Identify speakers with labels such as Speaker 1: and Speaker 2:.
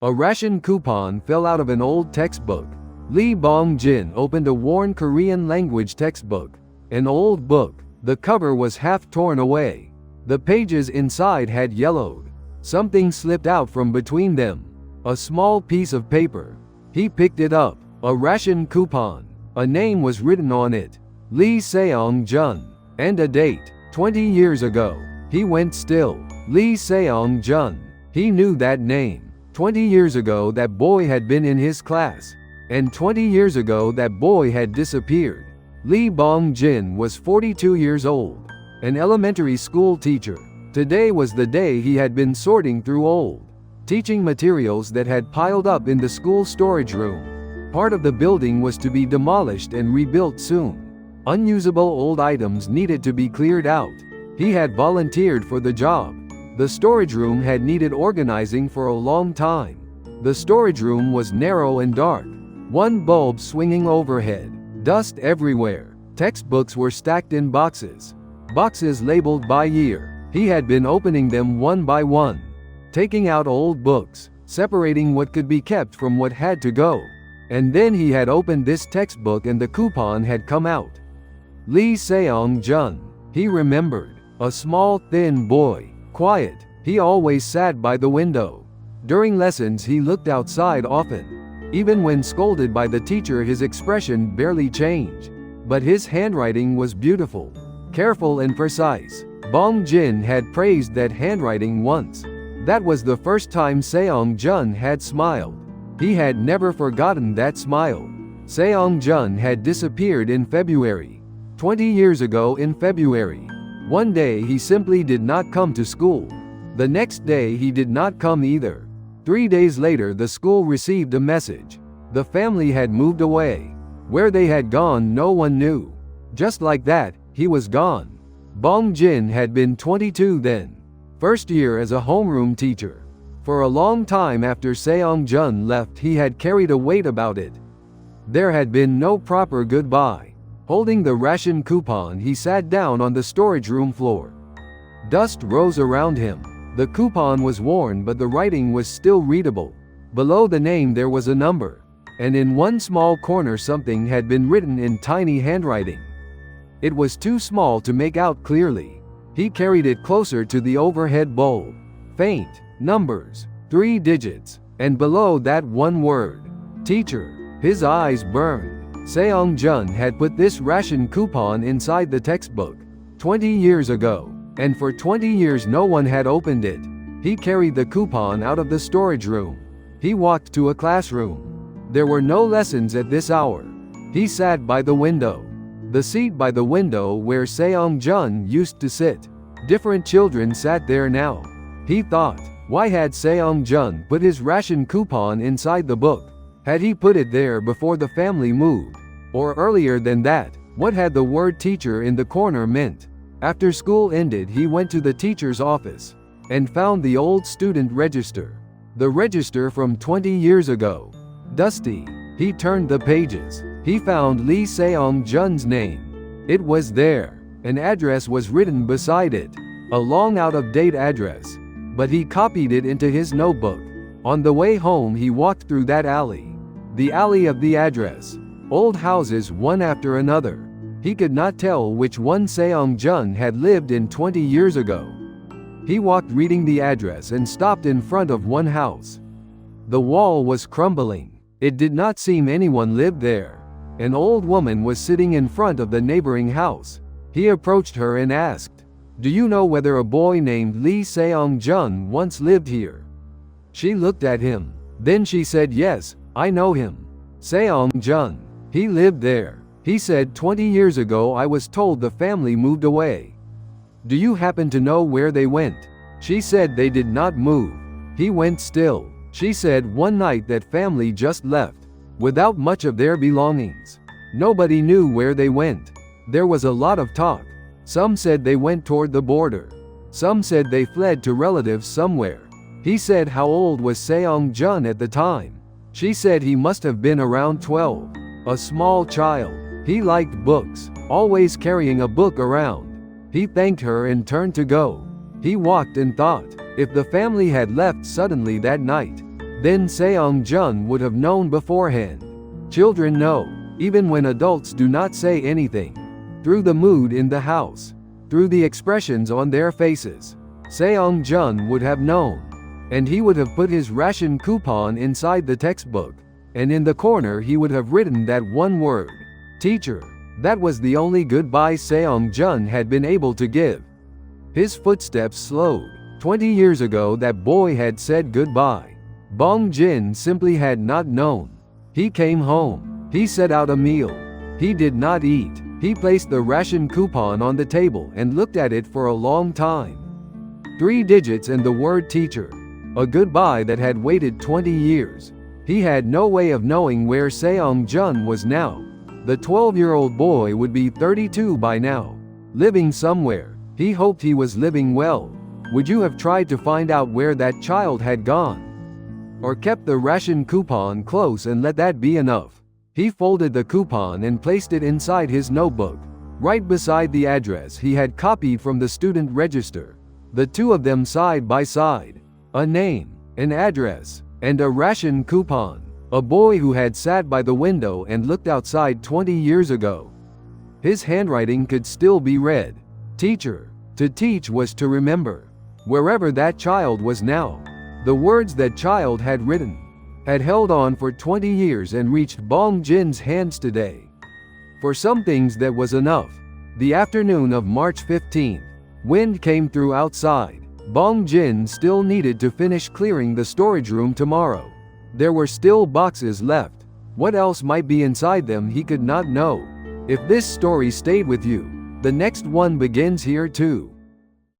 Speaker 1: A ration coupon fell out of an old textbook. Lee Bong-jin opened a worn Korean language textbook. An old book. The cover was half torn away. The pages inside had yellowed. Something slipped out from between them. A small piece of paper. He picked it up. A ration coupon. A name was written on it. Lee Seong-jun. And a date. 20 years ago. He went still. Lee Seong-jun. He knew that name. 20 years ago that boy had been in his class. And 20 years ago that boy had disappeared. Lee Bong-jin was 42 years old. An elementary school teacher. Today was the day he had been sorting through old teaching materials that had piled up in the school storage room. Part of the building was to be demolished and rebuilt soon. Unusable old items needed to be cleared out. He had volunteered for the job. The storage room had needed organizing for a long time. The storage room was narrow and dark. One bulb swinging overhead. Dust everywhere. Textbooks were stacked in boxes. Boxes labeled by year. He had been opening them one by one. Taking out old books. Separating what could be kept from what had to go. And then he had opened this textbook and the coupon had come out. Lee Seong-jun. He remembered. A small, thin boy. Quiet. He always sat by the window. During lessons he looked outside often. Even when scolded by the teacher his expression barely changed. But his handwriting was beautiful. Careful and precise. Bong-jin had praised that handwriting once. That was the first time Seong-jun had smiled. He had never forgotten that smile. Seong-jun had disappeared in February. 20 years ago in February. One day he simply did not come to school. The next day he did not come either. 3 days later the school received a message. The family had moved away. Where they had gone no one knew. Just like that, he was gone. Bong-jin had been 22 then. First year as a homeroom teacher. For a long time after Seong-jun left he had carried a weight about it. There had been no proper goodbye. Holding the ration coupon he sat down on the storage room floor. Dust rose around him. The coupon was worn but the writing was still readable. Below the name there was a number. And in one small corner something had been written in tiny handwriting. It was too small to make out clearly. He carried it closer to the overhead bulb. Faint. Numbers. 3 digits. And below that one word. Teacher. His eyes burned. Seong-jun had put this ration coupon inside the textbook 20 years ago, and for 20 years no one had opened it. He carried the coupon out of the storage room. He walked to a classroom. There were no lessons at this hour. He sat by the window. The seat by the window where Seong-jun used to sit. Different children sat there now. He thought, why had Seong-jun put his ration coupon inside the book? Had he put it there before the family moved? Or earlier than that? What had the word teacher in the corner meant? After school ended he went to the teacher's office. And found the old student register. The register from 20 years ago. Dusty. He turned the pages. He found Lee Seong-jun's name. It was there. An address was written beside it. A long out-of-date address. But he copied it into his notebook. On the way home he walked through that alley. The alley of the address. Old houses one after another. He could not tell which one Seong-jun had lived in 20 years ago. He walked reading the address and stopped in front of one house. The wall was crumbling. It did not seem anyone lived there. An old woman was sitting in front of the neighboring house. He approached her and asked, "Do you know whether a boy named Lee Seong-jun once lived here?" She looked at him. Then she said, "Yes, I know him. Seong-jun. He lived there. He said 20 years ago I was told the family moved away. Do you happen to know where they went?" She said they did not move. He went still. She said one night that family just left, without much of their belongings. Nobody knew where they went. There was a lot of talk. Some said they went toward the border. Some said they fled to relatives somewhere. He said how old was Seong-jun at the time. She said he must have been around 12. A small child. He liked books, always carrying a book around. He thanked her and turned to go. He walked and thought, if the family had left suddenly that night, Then Seong-jun would have known beforehand. Children know, even when adults do not say anything. Through the mood in the house, through the expressions on their faces, Seong-jun would have known. And he would have put his ration coupon inside the textbook, and in the corner he would have written that one word, teacher. That was the only goodbye Seong-jun had been able to give. His footsteps slowed. 20 years ago that boy had said goodbye. Bong-jin simply had not known. He came home. He set out a meal. He did not eat. He placed the ration coupon on the table and looked at it for a long time. 3 digits and the word teacher. A goodbye that had waited 20 years. He had no way of knowing where Seong-jun was now. The 12-year-old boy would be 32 by now. Living somewhere. He hoped he was living well. Would you have tried to find out where that child had gone? Or kept the ration coupon close and let that be enough? He folded the coupon and placed it inside his notebook, right beside the address he had copied from the student register. The two of them side by side. A name, an address, and a ration coupon. A boy who had sat by the window and looked outside 20 years ago. His handwriting could still be read. Teacher. To teach was to remember. Wherever that child was now. The words that child had written had held on for 20 years and reached Bong-jin's hands today. For some things that was enough. The afternoon of March 15th. Wind came through outside. Bong-jin still needed to finish clearing the storage room tomorrow. There were still boxes left. What else might be inside them he could not know. If this story stayed with you, the next one begins here too.